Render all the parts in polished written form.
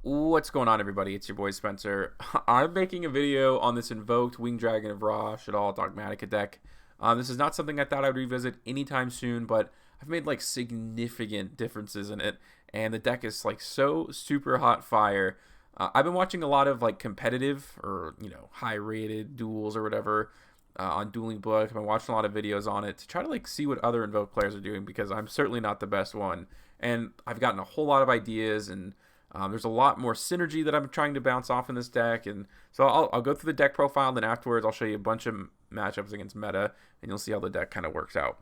What's going on, everybody? It's your boy Spencer. I'm making a video on this Invoked Winged Dragon of Ra Shaddoll Dogmatika deck. This is not something I thought I would revisit anytime soon, but I've made like significant differences in it, and the deck is like so super hot fire. I've been watching a lot of like competitive or high rated duels or whatever on Dueling Book. I've been watching a lot of videos on it to try to like see what other Invoked players are doing because I'm certainly not the best one, and I've gotten a whole lot of ideas and there's a lot more synergy that I'm trying to bounce off in this deck, and so I'll go through the deck profile, and then afterwards I'll show you a bunch of matchups against meta, and you'll see how the deck kind of works out.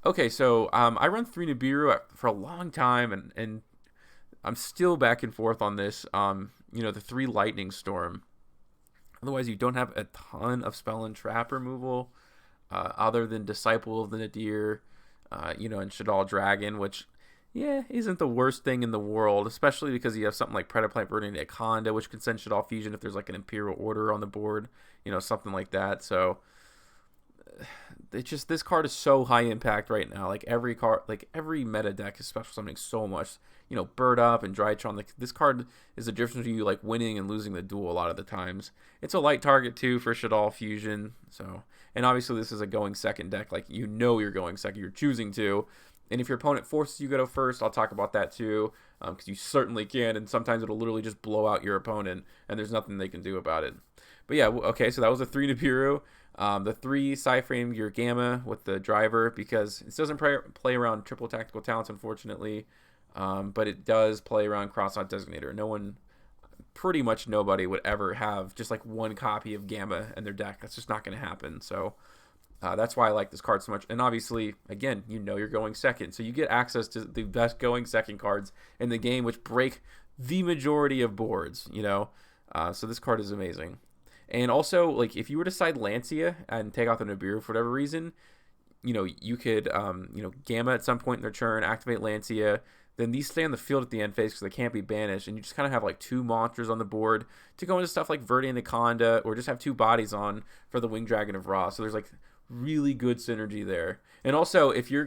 Okay, so I run 3 Nibiru for a long time, and I'm still back and forth on this. The 3 Lightning Storm. Otherwise, you don't have a ton of spell and trap removal, other than Disciple of the Nadir, and Shaddoll Dragon, which isn't the worst thing in the world, especially because you have something like Predaplant Burning Akonda, which can send Shaddoll Fusion if there's like an Imperial Order on the board, something like that. So it's just this card is so high impact right now. Like every card, like every meta deck is special summoning so much. Bird Up and Drytron. Like this card is the difference between you like winning and losing the duel a lot of the times. It's a light target too for Shaddoll Fusion. So, and obviously this is a going second deck. Like you're going second. You're choosing to. And if your opponent forces you to go first, I'll talk about that too, because you certainly can, and sometimes it'll literally just blow out your opponent, and there's nothing they can do about it. But yeah, okay, so that was a 3 Nibiru. The 3 Psyframe your Gamma with the driver, because it doesn't play around triple tactical talents, unfortunately, but it does play around Cross-Out Designator. Pretty much nobody would ever have just like one copy of Gamma in their deck. That's just not going to happen, so... that's why I like this card so much. And obviously, again, you're going second. So you get access to the best going second cards in the game, which break the majority of boards, So this card is amazing. And also, like, if you were to side Lancia and take out the Nibiru for whatever reason, you could, Gamma at some point in their turn, activate Lancia. Then these stay on the field at the end phase because they can't be banished. And you just kind of have, like, 2 monsters on the board to go into stuff like Verde and Anaconda, or just have 2 bodies on for the Winged Dragon of Ra. So there's, like, really good synergy there. And also, if you're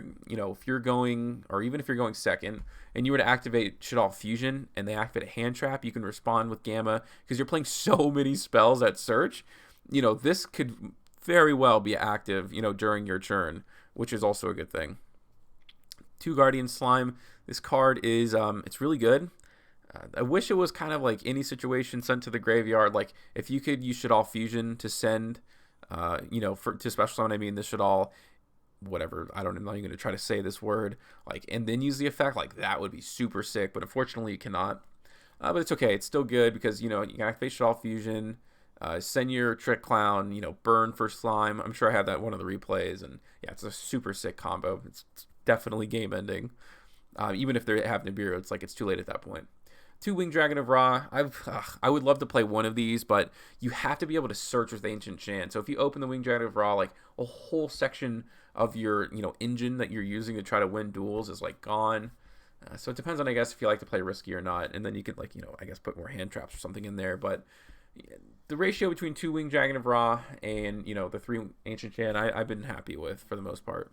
going, or even if you're going second, and you were to activate Shaddoll Fusion and they activate a hand trap, you can respond with Gamma because you're playing so many spells at search. This could very well be active, during your turn, which is also a good thing. 2 Guardian Slime. This card is it's really good. I wish it was kind of like any situation sent to the graveyard. Like if you could use Shaddoll Fusion to send to special summon, I mean, this should all, whatever, I'm not even going to try to say this word, like, and then use the effect, like, that would be super sick, but unfortunately you cannot. But it's okay, it's still good, because, you can activate Shaddoll Fusion, send your Trick Clown, burn for Slime. I'm sure I have that one of the replays, and yeah, it's a super sick combo. It's definitely game ending. Even if they have Nibiru, it's like, it's too late at that point. 2 Winged Dragon of Ra. I would love to play one of these, but you have to be able to search with Ancient Chant. So if you open the Winged Dragon of Ra, like a whole section of your engine that you're using to try to win duels is like gone. So it depends on, I guess, if you like to play risky or not, and then you could like I guess put more hand traps or something in there. But the ratio between 2 Winged Dragon of Ra and the 3 Ancient Chant, I've been happy with for the most part.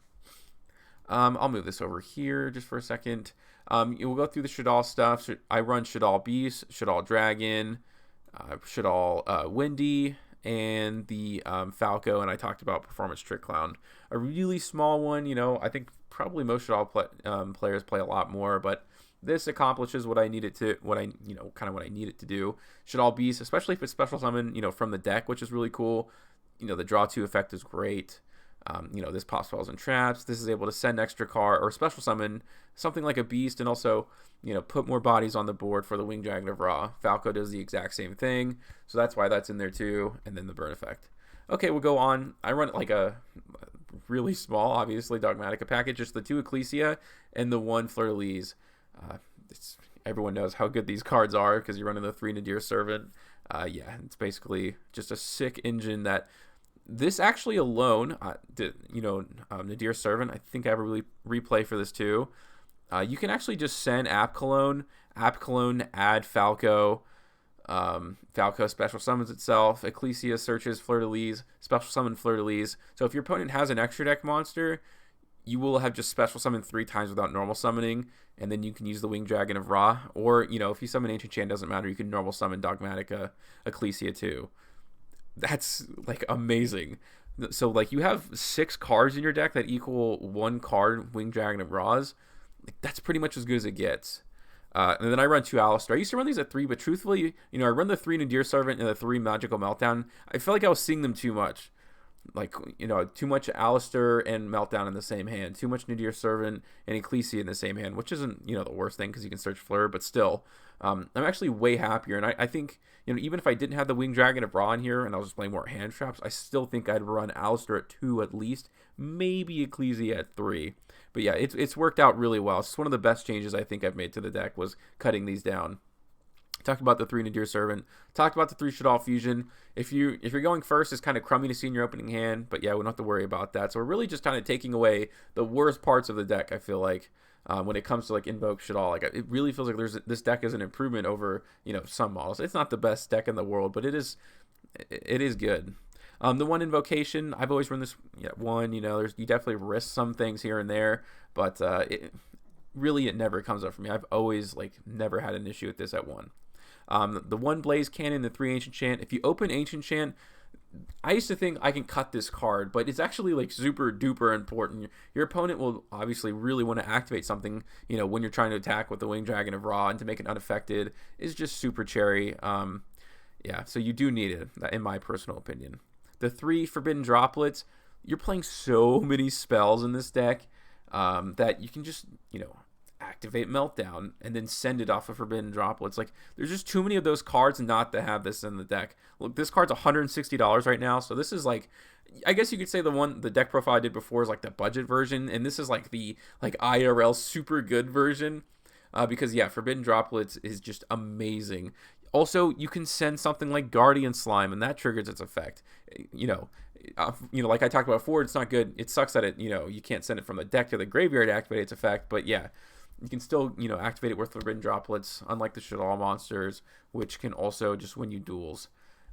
I'll move this over here just for a second. We'll go through the Shaddoll stuff. I run Shaddoll Beast, Shaddoll Dragon, Shaddoll Windy, and the Falco, and I talked about Performance Trick Clown. A really small one, I think probably most Shaddoll players play a lot more, but this accomplishes what I need it to, what I need it to do. Shaddoll Beast, especially if it's special summon, from the deck, which is really cool. The draw 2 effect is great. This pop spells and traps. This is able to send extra card or special summon something like a beast, and also put more bodies on the board for the Winged Dragon of Ra. Falco does the exact same thing, so that's why that's in there too. And then the burn effect. Okay, we'll go on. I run like a really small, obviously, Dogmatika package, just the 2 Ecclesia and the 1 Fleur-de-Lis. Everyone knows how good these cards are because you're running the 3 Nadir Servant. It's basically just a sick engine that. This actually alone, Nadir Servant, I think I have a replay for this too. You can actually just send App Cologne, add Falco, Falco special summons itself, Ecclesia searches Fleur-de-Lis, special summon Fleur-de-Lis. So if your opponent has an extra deck monster, you will have just special summoned 3 times without normal summoning, and then you can use the Winged Dragon of Ra. Or, if you summon Ancient Chant, doesn't matter, you can normal summon Dogmatika, Ecclesia too. That's like amazing. So like you have 6 cards in your deck that equal 1 card Winged Dragon of Ra's. Like, that's pretty much as good as it gets. And then I run 2 Alistair. I used to run these at 3, but truthfully, I run the 3 Nadir Servant and the 3 Magical Meltdown. I felt like I was seeing them too much. Like, too much Alistair and Meltdown in the same hand. Too much Nadir Servant and Ecclesia in the same hand, which isn't, the worst thing because you can search Fleur, but still. I'm actually way happier. And I think, even if I didn't have the Winged Dragon of Ra in here and I was just playing more hand traps, I still think I'd run Alistair at 2 at least. Maybe Ecclesia at 3. But yeah, it's worked out really well. It's one of the best changes I think I've made to the deck was cutting these down. Talked about the 3 Nadir Servant. Talked about the 3 Shaddoll Fusion. If you're going first, it's kind of crummy to see in your opening hand. But yeah, we don't have to worry about that. So we're really just kind of taking away the worst parts of the deck, I feel like. When it comes to like Invoked Shaddoll, like it really feels like this deck is an improvement over some models. It's not the best deck in the world, but it is good. The 1 Invocation, I've always run this at 1. You definitely risk some things here and there, but it never comes up for me. I've always never had an issue with this at 1. The 1 Blaze Cannon, the 3 Ancient Chant. If you open Ancient Chant, I used to think I can cut this card, but it's actually super duper important. Your opponent will obviously really want to activate something, when you're trying to attack with the Winged Dragon of Ra, and to make it unaffected is just super cherry. Yeah, so you do need it, in my personal opinion. The 3 Forbidden Droplets, you're playing so many spells in this deck that you can just, activate Meltdown and then send it off of Forbidden Droplets. Like, there's just too many of those cards not to have this in the deck. Look, this card's $160 right now, so this is I guess you could say the deck profile I did before is the budget version, and this is the IRL super good version. Because yeah, Forbidden Droplets is just amazing. Also, you can send something like Guardian Slime, and that triggers its effect. Like I talked about before, it's not good. It sucks that it, you can't send it from the deck to the graveyard to activate its effect. But yeah, you can still, activate it with Forbidden Droplets, unlike the Shaddoll monsters, which can also just win you duels.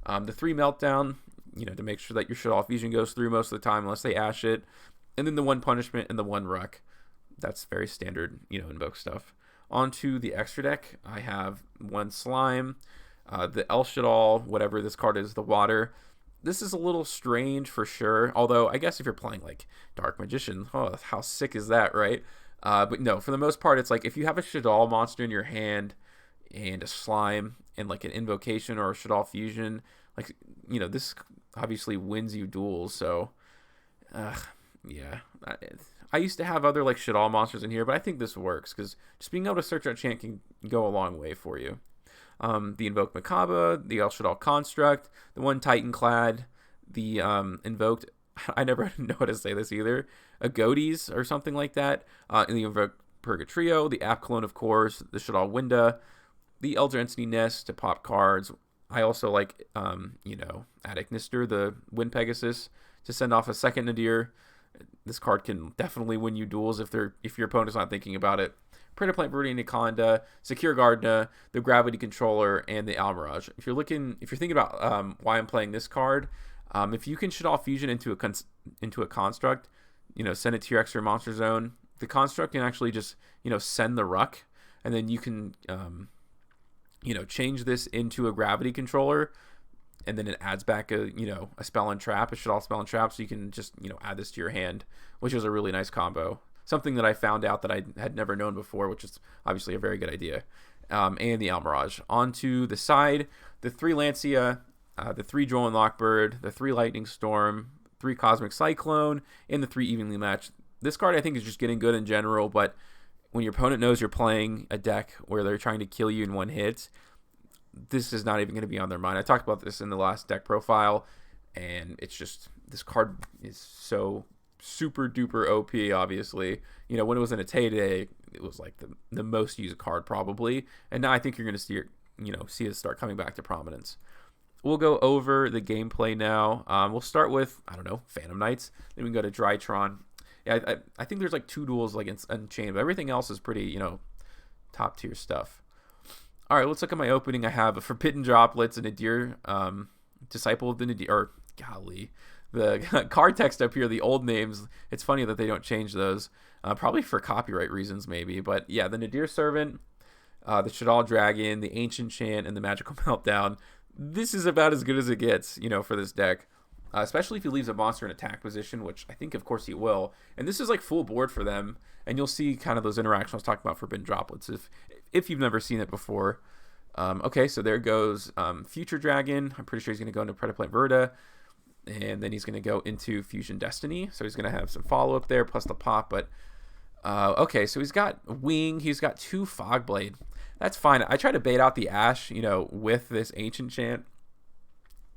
The 3 Meltdown, to make sure that your Shaddoll Fusion goes through most of the time, unless they ash it. And then the 1 Punishment and the 1 Ruck. That's very standard, Invoke stuff. Onto the extra deck, I have 1 Slime, the El Shaddoll, whatever this card is, the Water. This is a little strange for sure, although I guess if you're playing Dark Magician, oh, how sick is that, right? But no, for the most part, it's if you have a Shaddoll monster in your hand and a Slime and an Invocation or a Shaddoll Fusion, this obviously wins you duels, so yeah. I used to have other Shaddoll monsters in here, but I think this works because just being able to search out chant can go a long way for you. The Invoked Macabre, the El Shaddoll Construct, the 1 Titan Clad, the Invoked, I never know how to say this either, Agodes or something like that, and the Invoked Purgatrio, the App Clone, of course, the Shaddoll Winda, the Elder Entity Nest to pop cards. I also Attic Nister, the Wind Pegasus, to send off a second Nadir. This card can definitely win you duels if your opponent's not thinking about it. Predator Plant Viridian Anaconda, Secure Gardena, the Gravity Controller, and the Almirage. If you're thinking about why I'm playing this card, if you can Shaddoll Fusion into a construct, send it to your extra monster zone. The construct can actually just send the Ruck, and then you can change this into a Gravity Controller. And then it adds back a spell and trap, a Shaddoll spell and trap, so you can just add this to your hand, which is a really nice combo. Something that I found out that I had never known before, which is obviously a very good idea. And the Almirage. Onto the side, the 3 Lancia, the 3 Droll Lockbird, the 3 Lightning Storm, 3 Cosmic Cyclone, and the 3 Evenly Matched. This card I think is just getting good in general, but when your opponent knows you're playing a deck where they're trying to kill you in 1 hit, this is not even going to be on their mind. I talked about this in the last deck profile, and it's just, this card is so super duper OP, obviously. When it was in its heyday, it was the most used card probably, and now I think you're going to see it start coming back to prominence. We'll go over the gameplay now. We'll start with, Phantom Knights, then we can go to Drytron. Yeah, I think there's 2 duels against Unchained, but everything else is pretty, top tier stuff. All right, let's look at my opening. I have a Forbidden Droplets, a Nadir, Disciple of the Nadir, the card text up here, the old names. It's funny that they don't change those, probably for copyright reasons maybe. But yeah, the Nadir Servant, the Shaddoll Dragon, the Ancient Chant, and the Magical Meltdown. This is about as good as it gets, for this deck. Especially if he leaves a monster in attack position, which I think, of course, he will. And this is like full board for them. And you'll see kind of those interactions I was talking about for Forbidden Droplets if you've never seen it before. Okay, so there goes Future Dragon. I'm pretty sure he's going to go into Predaplant Verda. And then he's going to go into Fusion Destiny. So he's going to have some follow-up there, plus the pop. But, okay, so he's got Wing. He's got 2 Fogblade. That's fine. I try to bait out the Ash, with this Ancient Chant.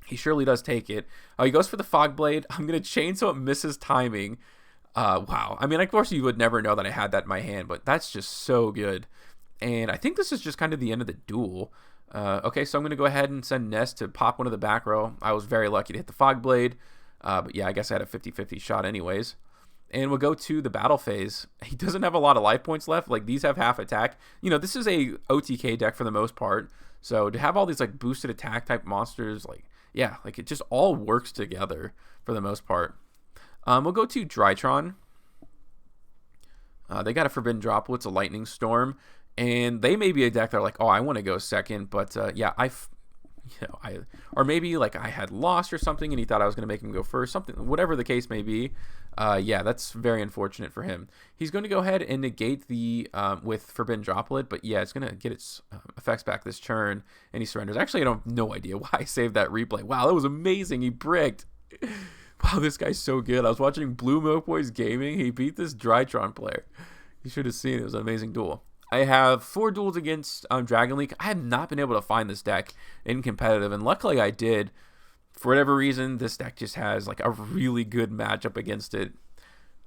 He surely does take it. He goes for the Fogblade. I'm going to chain so it misses timing. Wow. I mean, of course, you would never know that I had that in my hand, but that's just so good. And I think this is just kind of the end of the duel. Okay, so I'm going to go ahead and send Nest to pop one of the back row. I was very lucky to hit the Fogblade. But yeah, I guess I had a 50-50 shot anyways. And we'll go to the battle phase. He doesn't have a lot of life points left. Like, these have half attack. This is a OTK deck for the most part. So to have all these, like, boosted attack type monsters, like, yeah, like it just all works together for the most part. We'll go to Drytron. They got a Forbidden Droplets, a Lightning Storm, and they may be a deck that are like, oh, I want to go second, but yeah, or maybe like I had lost or something, and he thought I was going to make him go first, something, whatever the case may be. Yeah, that's very unfortunate for him. He's going to go ahead and negate the with Forbidden Droplet, but yeah, it's going to get its effects back this turn, and he surrenders. Actually, I don't have no idea why I saved that replay. Wow, that was amazing. He bricked. Wow, this guy's so good. I was watching Blue Milk Boys Gaming. He beat this Drytron player. You should have seen it. It was an amazing duel. I have 4 duels against Dragon League. I have not been able to find this deck in competitive, and luckily I did. For whatever reason, this deck just has like a really good matchup against it.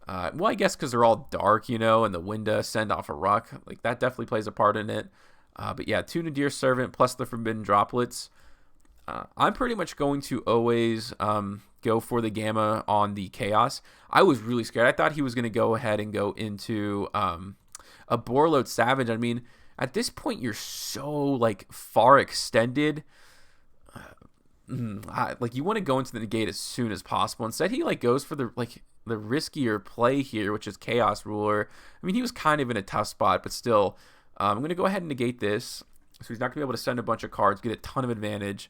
Well, I guess because they're all dark, and the Winda send off a Ruck. Like, that definitely plays a part in it. But yeah, 2 Nadir Servant plus the Forbidden Droplets. I'm pretty much going to always go for the Gamma on the Chaos. I was really scared. I thought he was going to go ahead and go into a Borreload Savage. I mean, at this point, you're so like far extended. Like, you want to go into the negate as soon as possible. Instead, he like goes for the riskier play here, which is Chaos Ruler. I mean, he was kind of in a tough spot, but still, I'm going to go ahead and negate this. So he's not going to be able to send a bunch of cards, get a ton of advantage.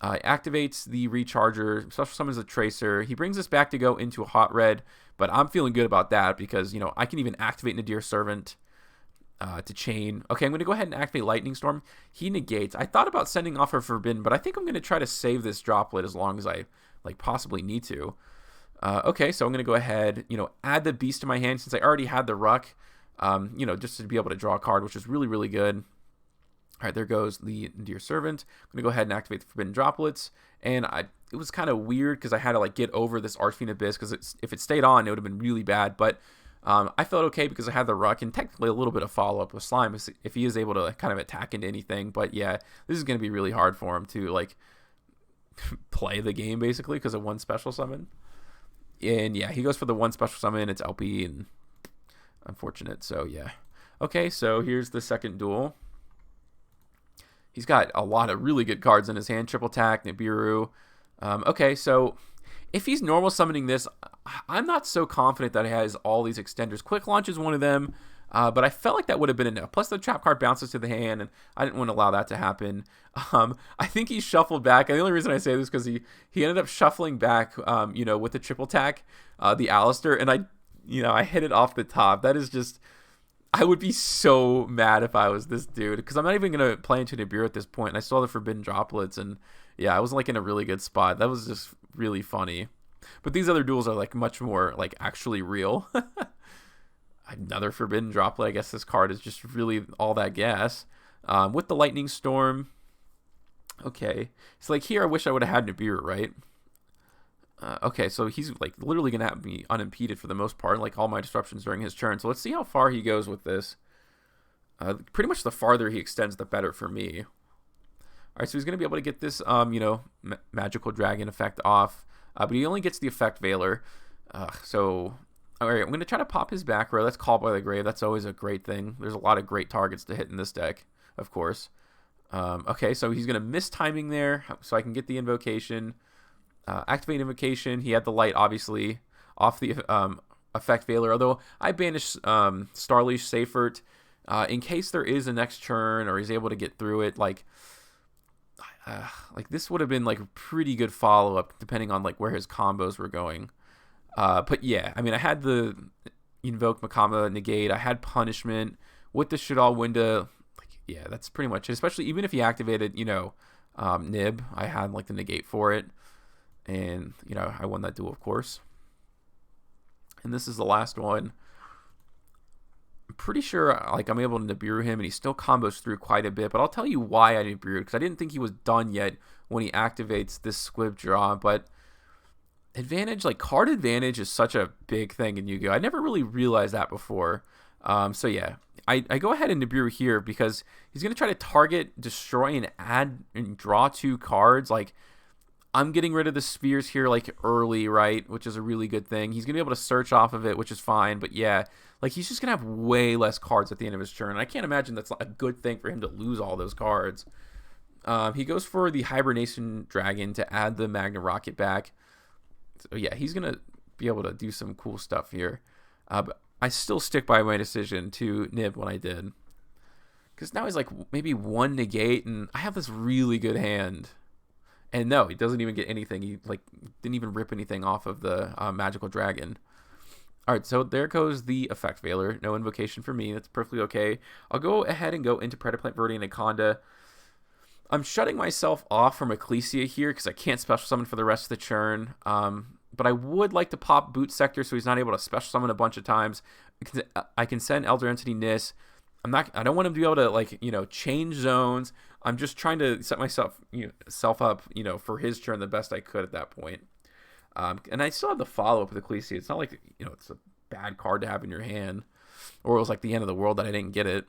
Activates the Recharger, special summons the Tracer. He brings us back to go into a Hot Red, but I'm feeling good about that because, I can even activate Nadir Servant to chain. Okay, I'm going to go ahead and activate Lightning Storm. He negates. I thought about sending off a Forbidden, but I think I'm going to try to save this Droplet as long as I possibly need to. Okay, so I'm going to go ahead, add the Beast to my hand since I already had the Ruck, just to be able to draw a card, which is really, really good. All right, there goes the Nadir Servant. I'm going to go ahead and activate the Forbidden Droplets. And it was kind of weird because I had to get over this Archfiend Abyss because if it stayed on, it would have been really bad. But I felt okay because I had the Ruck and technically a little bit of follow-up with Slime if he is able to kind of attack into anything. But yeah, this is going to be really hard for him to play the game basically because of one special summon. And yeah, he goes for the one special summon. It's LP and unfortunate. So yeah. Okay, so here's the second duel. He's got a lot of really good cards in his hand. Triple Attack, Nibiru. Okay, so if he's normal summoning this, I'm not so confident that he has all these extenders. Quick Launch is one of them, but I felt like that would have been enough. Plus, the trap card bounces to the hand, and I didn't want to allow that to happen. I think he shuffled back, and the only reason I say this is because he ended up shuffling back, with the Triple Attack, the Alistair, and I hit it off the top. That is just... I would be so mad if I was this dude because I'm not even going to play into Nibiru at this point, and I still have the Forbidden Droplets, and yeah, I was in a really good spot. That was just really funny. But these other duels are much more actually real. Another Forbidden Droplet. I guess this card is just really all that gas. With the Lightning Storm. Okay. So here I wish I would have had Nibiru, right? Okay, so he's literally gonna have me unimpeded for the most part, all my disruptions during his turn. So let's see how far he goes with this. Pretty much the farther he extends, the better for me. All right, so he's gonna be able to get this, magical dragon effect off, but he only gets the effect Veiler. So all right, I'm gonna try to pop his back row. That's Called by the Grave. That's always a great thing. There's a lot of great targets to hit in this deck, of course. Okay, so he's gonna miss timing there, so I can get the invocation. Activate Invocation. He had the light, obviously, off the effect Veiler. Although I banished Starleash Seifert in case there is a next turn or he's able to get through it. Like this would have been like a pretty good follow up depending on like where his combos were going. But yeah, I mean, I had the Invoked Makama negate. I had Punishment with the Shaddoll window. Like, yeah, that's pretty much it. Especially even if he activated, Nib, I had like the negate for it, and I won that duel, of course. And this is the last one. I'm pretty sure like I'm able to Nibiru him, and he still combos through quite a bit. But I'll tell you why I Nibiru, because I didn't think he was done yet when he activates this Squib draw. But advantage, like card advantage, is such a big thing in Yu-Gi-Oh! I never really realized that before. So yeah, I go ahead and Nibiru here because he's gonna try to target, destroy, and add and draw 2 cards. Like, I'm getting rid of the spheres here like early, right? Which is a really good thing. He's gonna be able to search off of it, which is fine. But yeah, like he's just gonna have way less cards at the end of his turn. I can't imagine that's a good thing for him to lose all those cards. He goes for the Hibernation Dragon to add the Magna Rocket back. So yeah, he's gonna be able to do some cool stuff here. But I still stick by my decision to Nib when I did, because now he's like maybe 1 negate, and I have this really good hand. And no, he doesn't even get anything. He like didn't even rip anything off of the Magical Dragon. All right, so there goes the Effect Veiler. No invocation for me. That's perfectly okay. I'll go ahead and go into Predaplant, Verde, and Anaconda. I'm shutting myself off from Ecclesia here because I can't special summon for the rest of the turn. But I would like to pop Boot Sector so he's not able to special summon a bunch of times. I can send Elder Entity Nis. I don't want him to be able to like change zones. I'm just trying to set myself up for his turn the best I could at that point. And I still have the follow up with Ecclesia. It's not like it's a bad card to have in your hand, or it was like the end of the world that I didn't get it.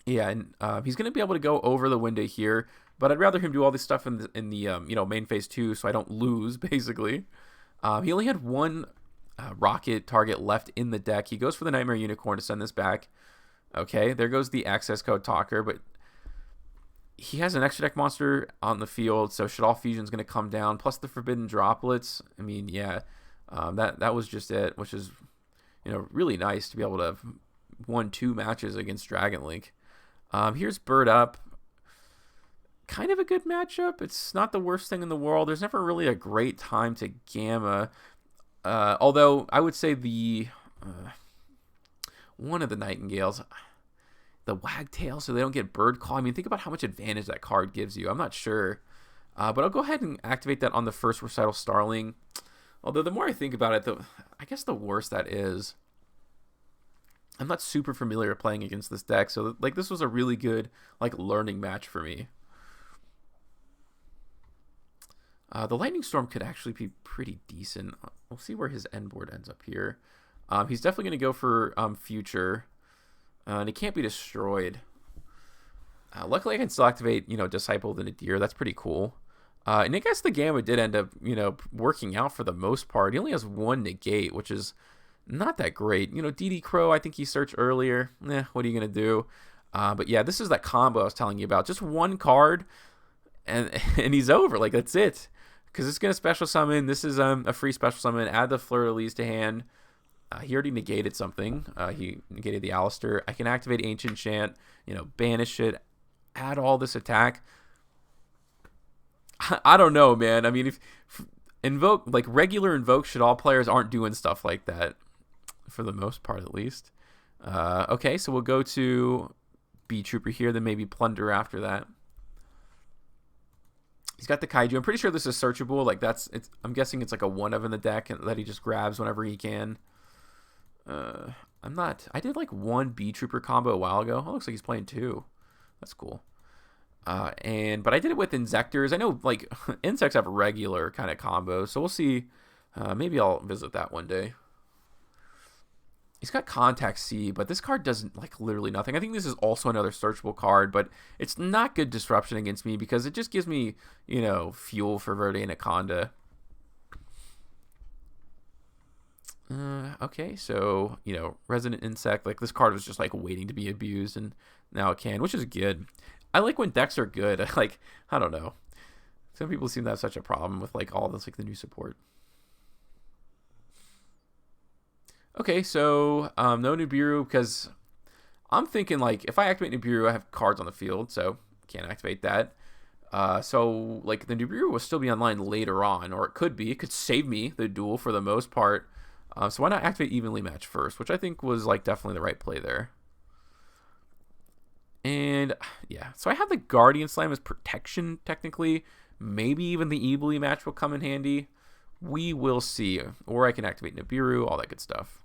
Yeah, and he's gonna be able to go over the window here, but I'd rather him do all this stuff in the main phase 2 so I don't lose basically. He only had 1 rocket target left in the deck. He goes for the Nightmare Unicorn to send this back. Okay, there goes the access code talker, but he has an extra deck monster on the field, so Shaddoll Fusion's going to come down, plus the Forbidden Droplets. I mean, yeah, that was just it, which is, really nice to be able to have won 2 matches against Dragon Link. Here's Bird Up. Kind of a good matchup. It's not the worst thing in the world. There's never really a great time to Gamma. Although, I would say the... one of the Nightingales, the Wagtail, so they don't get Bird Call. I mean, think about how much advantage that card gives you. I'm not sure. But I'll go ahead and activate that on the first Recital Starling. Although the more I think about it, I guess the worse that is. I'm not super familiar playing against this deck, so like this was a really good learning match for me. The Lightning Storm could actually be pretty decent. We'll see where his end board ends up here. He's definitely going to go for Future, and it can't be destroyed. Luckily, I can still activate, Disciple the Nadir. That's pretty cool. And I guess the Gamma did end up, working out for the most part. He only has 1 negate, which is not that great. DD Crow, I think he searched earlier. What are you going to do? But yeah, this is that combo I was telling you about. Just 1 card, and he's over. Like, that's it. Because it's going to special summon. This is a free special summon. Add the Fleur-de-Lis to hand. He already negated something. He negated the Alistair. I can activate Ancient Chant, banish it, add all this attack. I don't know, man. I mean, if regular Invoke Shaddoll players aren't doing stuff like that, for the most part at least. Okay, so we'll go to B Trooper here, then maybe Plunder after that. He's got the Kaiju. I'm pretty sure this is searchable. I'm guessing it's like a 1 of in the deck that he just grabs whenever he can. I did 1 B Trooper combo a while ago. Oh, looks like he's playing 2. That's cool. But I did it with Insectors. I know insects have regular kind of combos, so we'll see. Maybe I'll visit that one day. He's got Contact C, but this card does literally nothing. I think this is also another searchable card, but it's not good disruption against me because it just gives me, fuel for Verde Anaconda. Okay, so, Resident Insect, this card was just waiting to be abused, and now it can, which is good. I like when decks are good. I don't know. Some people seem to have such a problem with like all this, like the new support. Okay, so no Nibiru, because I'm thinking like if I activate Nibiru, I have cards on the field, so can't activate that. So like the Nibiru will still be online later on, or it could be. It could save me the duel for the most part. So why not activate Evenly Match first, which I think was like definitely the right play there. And yeah, so I have the Guardian Slam as protection technically. Maybe even the Evenly Match will come in handy. We will see. Or I can activate Nibiru, all that good stuff.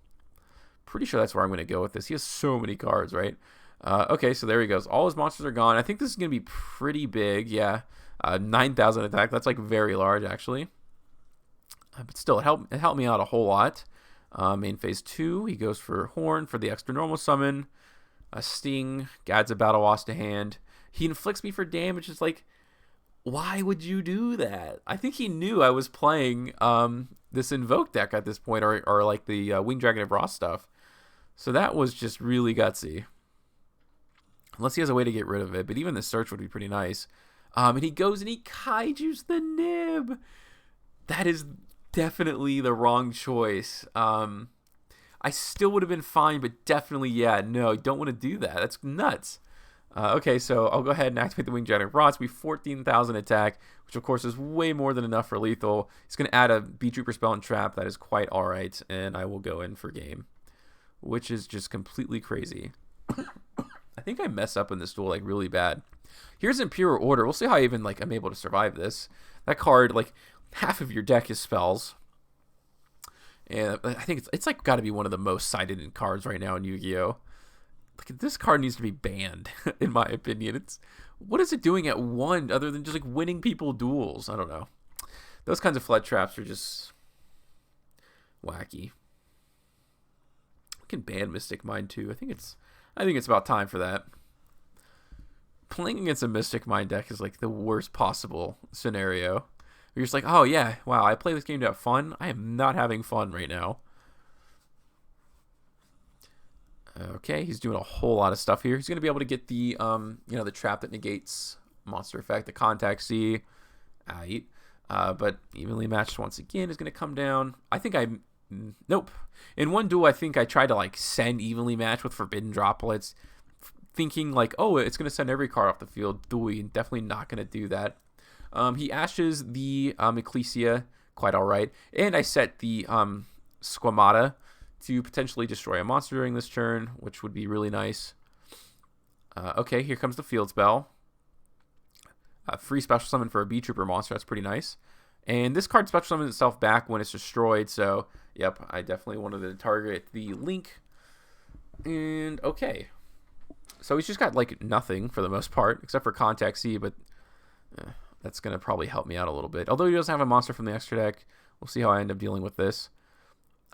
Pretty sure that's where I'm going to go with this. He has so many cards, right? Okay, so there he goes. All his monsters are gone. I think this is going to be pretty big. Yeah, 9,000 attack. That's like very large, actually. But still, it helped me out a whole lot. Main phase 2, he goes for Horn for the extra normal summon. A Sting, adds a Battle Wasp to hand. He inflicts me for damage. It's like, why would you do that? I think he knew I was playing this Invoked deck at this point, or like the Winged Dragon of Raw stuff. So that was just really gutsy. Unless he has a way to get rid of it, but even the search would be pretty nice. And he goes and he Kaiju's the Nib. That is definitely the wrong choice. I still would have been fine, but definitely, yeah, no, don't want to do that. That's nuts. Okay, so I'll go ahead and activate the Winged Dragon of Raw. It's going to be 14,000 attack, which of course is way more than enough for lethal. He's going to add a Beetrooper spell and trap. That is quite all right, and I will go in for game, which is just completely crazy. I think I mess up in this duel like really bad. Here's Imperial Order. We'll see how even like I'm able to survive this. That card, like half of your deck is spells. And I think it's like got to be one of the most cited in cards right now in Yu-Gi-Oh! Like, this card needs to be banned, in my opinion. What is it doing at 1 other than just like winning people duels? I don't know. Those kinds of flood traps are just wacky. We can ban Mystic Mind too. I think it's about time for that. Playing against a Mystic Mind deck is like the worst possible scenario. You're just like, oh yeah, wow, I play this game to have fun. I am not having fun right now. Okay, he's doing a whole lot of stuff here. He's going to be able to get the, the trap that negates monster effect, the Contact C. But evenly matched once again is going to come down. I think nope. In one duel, I think I tried to like send evenly matched with Forbidden Droplets, thinking like, oh, it's going to send every card off the field. Definitely not going to do that. He ashes the Ecclesia, quite all right. And I set the Squamata to potentially destroy a monster during this turn, which would be really nice. Okay, here comes the field spell. Free special summon for a Beetrooper monster. That's pretty nice. And this card special summons itself back when it's destroyed. So, yep, I definitely wanted to target the Link. And, okay. So he's just got, like, nothing for the most part, except for Contact C, but that's going to probably help me out a little bit. Although he doesn't have a monster from the extra deck. We'll see how I end up dealing with this.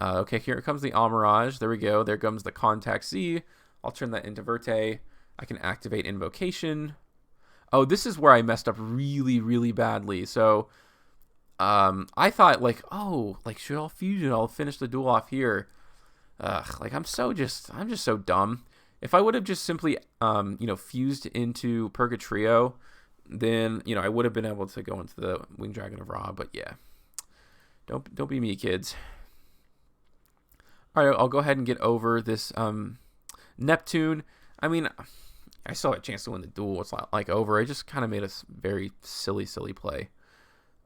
Okay, here comes the Amirage. There we go. There comes the Contact C. I'll turn that into Verte. I can activate Invocation. Oh, this is where I messed up really, really badly. So, I thought, like, oh, like, should I'll Fusion? I'll finish the duel off here. Like, I'm just so dumb. If I would have just simply, fused into Purgatrio, then, I would have been able to go into the Winged Dragon of Ra. But, yeah. Don't be me, kids. All right, I'll go ahead and get over this Neptune. I mean, I still had a chance to win the duel. It's not like over. I just kind of made a very silly play.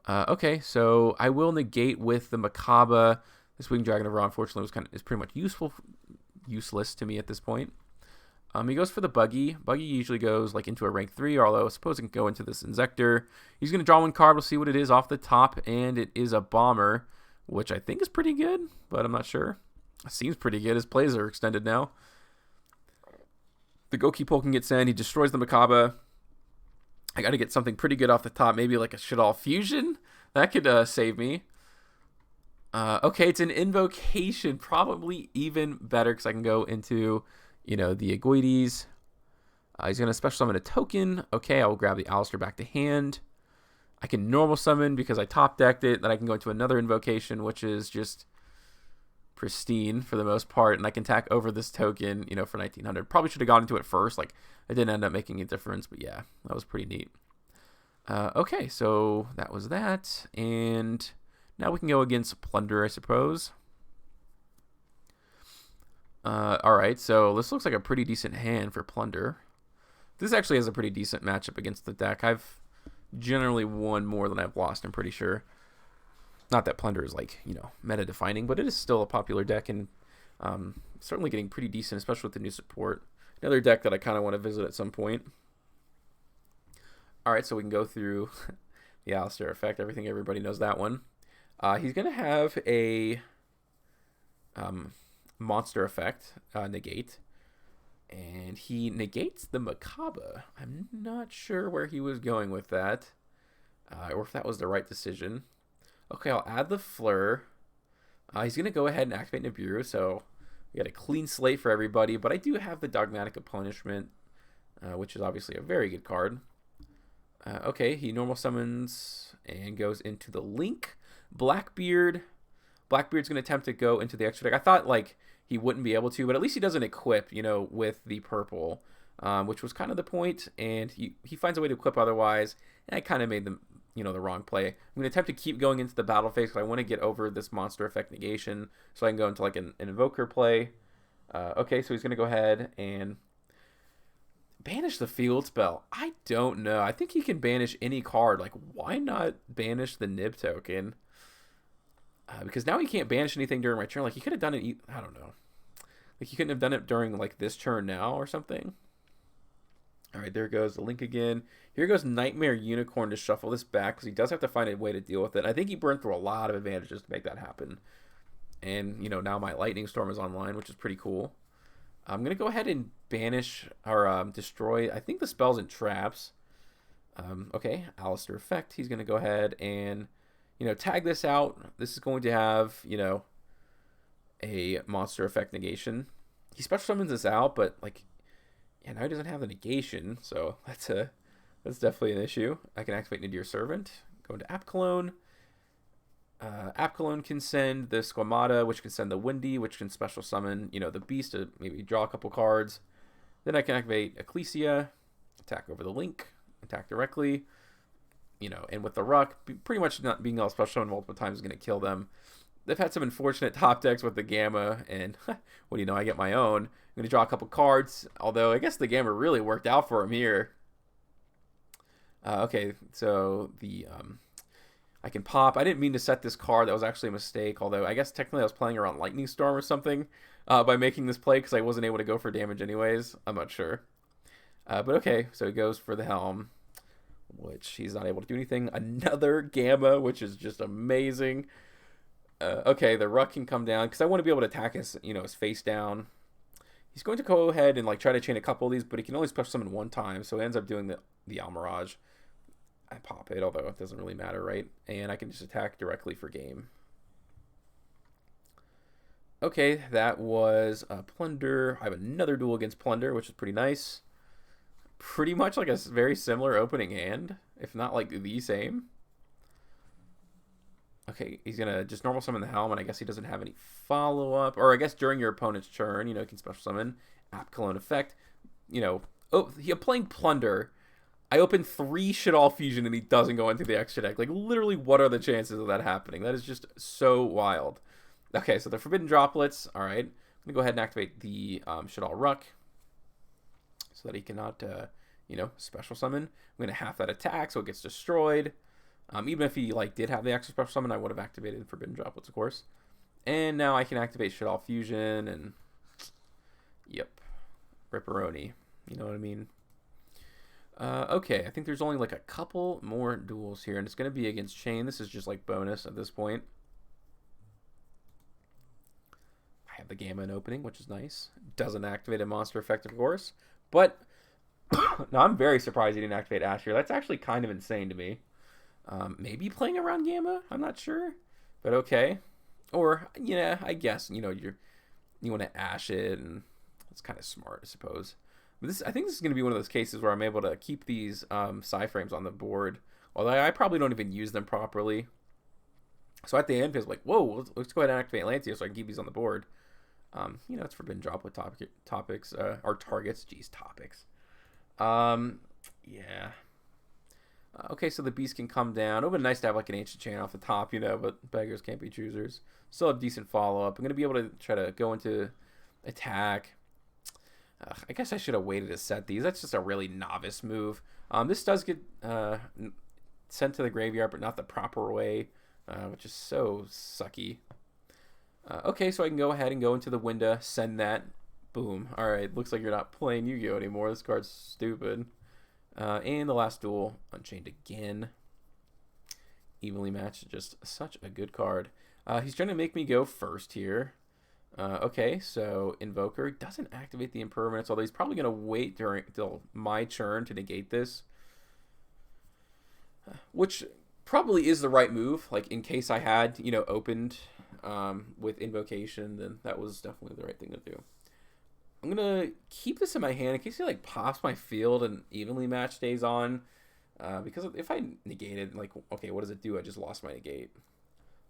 Okay, so I will negate with the Makaba. This Winged Dragon of Ra, unfortunately, is pretty much useless to me at this point. He goes for the Buggy. Buggy usually goes like into a rank 3, although I suppose it can go into this Insector. He's going to draw one card. We'll see what it is off the top, and it is a Bomber, which I think is pretty good, but I'm not sure. Seems pretty good. His plays are extended now. The Goki Pole can get sent. He destroys the Makaba. I got to get something pretty good off the top. Maybe like a Shaddoll Fusion. That could save me. Okay, it's an Invocation. Probably even better because I can go into, the Agoides. He's going to special summon a token. Okay, I will grab the Alistair back to hand. I can normal summon because I top decked it. Then I can go into another Invocation, which is just pristine for the most part, and I can tack over this token, for 1900. Probably should have gone into it first. Like, it didn't end up making a difference, but yeah, that was pretty neat. Okay, so that was that. And now we can go against Plunder, I suppose. Alright, so this looks like a pretty decent hand for Plunder. This actually has a pretty decent matchup against the deck. I've generally won more than I've lost, I'm pretty sure. Not that Plunder is like, meta-defining, but it is still a popular deck and certainly getting pretty decent, especially with the new support. Another deck that I kind of want to visit at some point. Alright, so we can go through the Alistair effect. Everybody knows that one. He's going to have a monster effect, negate. And he negates the Macabre. I'm not sure where he was going with that. Or if that was the right decision. Okay, I'll add the Fleur. He's going to go ahead and activate Nibiru, so we got a clean slate for everybody. But I do have the Dogmatika Punishment, which is obviously a very good card. Okay, he normal summons and goes into the Link. Blackbeard. Blackbeard's going to attempt to go into the extra deck. I thought, he wouldn't be able to, but at least he doesn't equip, with the purple, which was kind of the point. And he finds a way to equip otherwise. And I kind of made the wrong play. I'm going to attempt to keep going into the battle phase because I want to get over this monster effect negation so I can go into an invoker play. Okay, so he's going to go ahead and banish the field spell. I don't know. I think he can banish any card. Why not banish the Nib token? Because now he can't banish anything during my turn. He could have done it. I don't know. He couldn't have done it during this turn now or something. All right, there goes the Link again. Here goes Nightmare Unicorn to shuffle this back because he does have to find a way to deal with it. I think he burned through a lot of advantages to make that happen. And now my Lightning Storm is online, which is pretty cool. I'm gonna go ahead and banish or destroy. I think the spell's in traps. Okay, Alistair effect. He's gonna go ahead and tag this out. This is going to have, a monster effect negation. He special summons this out, but now he doesn't have the negation, so that's definitely an issue. I can activate Nadir Servant, go into App Cologne. App Cologne can send the Squamata, which can send the Windy, which can special summon, the Beast to maybe draw a couple cards. Then I can activate Ecclesia, attack over the Link, attack directly. And with the Ruck, pretty much not being able to special summon multiple times is going to kill them. They've had some unfortunate top decks with the Gamma, and what do you know, I get my own. I'm going to draw a couple cards, although I guess the Gamma really worked out for him here. Okay, so I can pop. I didn't mean to set this card. That was actually a mistake, although I guess technically I was playing around Lightning Storm or something by making this play because I wasn't able to go for damage anyways. I'm not sure. But okay, so he goes for the Helm, which he's not able to do anything. Another Gamma, which is just amazing. Okay, the Ruck can come down because I want to be able to attack his face down. He's going to go ahead and try to chain a couple of these, but he can only special summon one time, so he ends up doing the Almirage. I pop it, although it doesn't really matter, right? And I can just attack directly for game. Okay, that was Plunder. I have another duel against Plunder, which is pretty nice. Pretty much a very similar opening hand, if not the same. Okay, he's going to just normal summon the Helm, and I guess he doesn't have any follow-up. Or I guess during your opponent's turn, he can special summon. App Cologne effect. Oh, he playing Plunder. I open 3 Shaddoll Fusion, and he doesn't go into the extra deck. Literally, what are the chances of that happening? That is just so wild. Okay, so the Forbidden Droplets. All right. I'm going to go ahead and activate the Shaddoll Ruck so that he cannot, special summon. I'm going to half that attack so it gets destroyed. Even if he did have the extra special summon, I would have activated Forbidden Droplets, of course. And now I can activate Shaddoll Fusion and yep, Ripperoni. You know what I mean? Okay, I think there's only a couple more duels here, and it's going to be against Chain. This is just bonus at this point. I have the Gamma in opening, which is nice. Doesn't activate a monster effect, of course. But no, I'm very surprised he didn't activate Asher. That's actually kind of insane to me. Maybe playing around Gamma, I'm not sure, but okay. Or yeah, I guess you want to Ash it, and it's kind of smart, I suppose. But I think this is going to be one of those cases where I'm able to keep these Psy-frames on the board, although I probably don't even use them properly. So at the end, it's whoa, let's go ahead and activate Lancia so I can keep these on the board. It's Forbidden Droplet topics or targets. Geez, topics. Yeah. Okay, so the beast can come down. It would have been nice to have like an ancient chain off the top, you know, but beggars can't be choosers. Still have decent follow-up. I'm going to be able to try to go into attack. I guess I should have waited to set these. That's just a really novice move. This does get sent to the graveyard, but not the proper way, which is so sucky. Okay, so I can go ahead and go into the window, send that. Boom. All right, looks like you're not playing Yu-Gi-Oh anymore. This card's stupid. And the last duel, Unchained again. Evenly matched, just such a good card. He's trying to make me go first here. Okay, so Invoker doesn't activate the impermanence, although he's probably going to wait till my turn to negate this. Which probably is the right move. Like, in case I had, you know, opened with Invocation, then that was definitely the right thing to do. I'm going to keep this in my hand in case he, like, pops my field and evenly match stays on. Because if I negate it, like, okay, what does it do? I just lost my negate.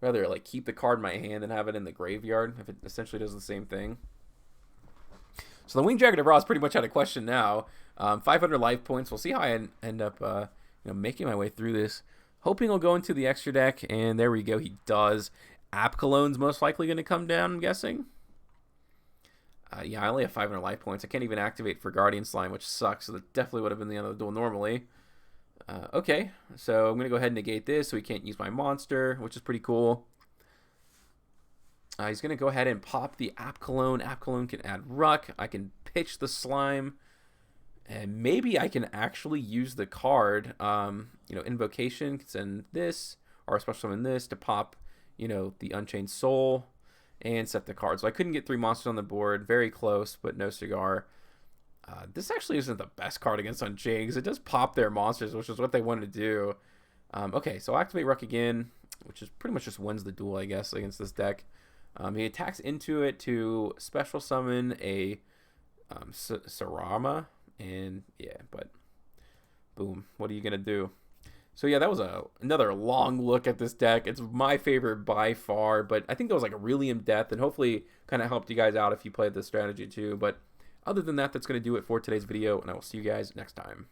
Rather, like, keep the card in my hand and have it in the graveyard, if it essentially does the same thing. So the Winged Dragon of Ra is pretty much out of question now. 500 life points. We'll see how I end up you know, making my way through this. Hoping he'll go into the extra deck, and there we go. He does. App Cologne's most likely going to come down, I'm guessing. Yeah, I only have 500 life points. I can't even activate for Guardian Slime, which sucks. So that definitely would have been the end of the duel normally. Okay, so I'm going to go ahead and negate this so he can't use my monster, which is pretty cool. He's going to go ahead and pop the App Cologne. App Cologne can add Ruck. I can pitch the Slime. And maybe I can actually use the card, you know, Invocation, can send this, or Special Summon this to pop, you know, the Unchained Soul and set the card. So I couldn't get 3 monsters on the board. Very close, but no cigar. This actually isn't the best card against Unchained because it does pop their monsters, which is what they wanted to do. Okay, so I'll activate Ruck again, which is pretty much just wins the duel, I guess, against this deck. He attacks into it to Special Summon a Sarama, and yeah, but boom, what are you going to do? So yeah, that was another long look at this deck. It's my favorite by far, but I think that was like a really in-depth and hopefully kind of helped you guys out if you played this strategy too. But other than that, that's going to do it for today's video, and I will see you guys next time.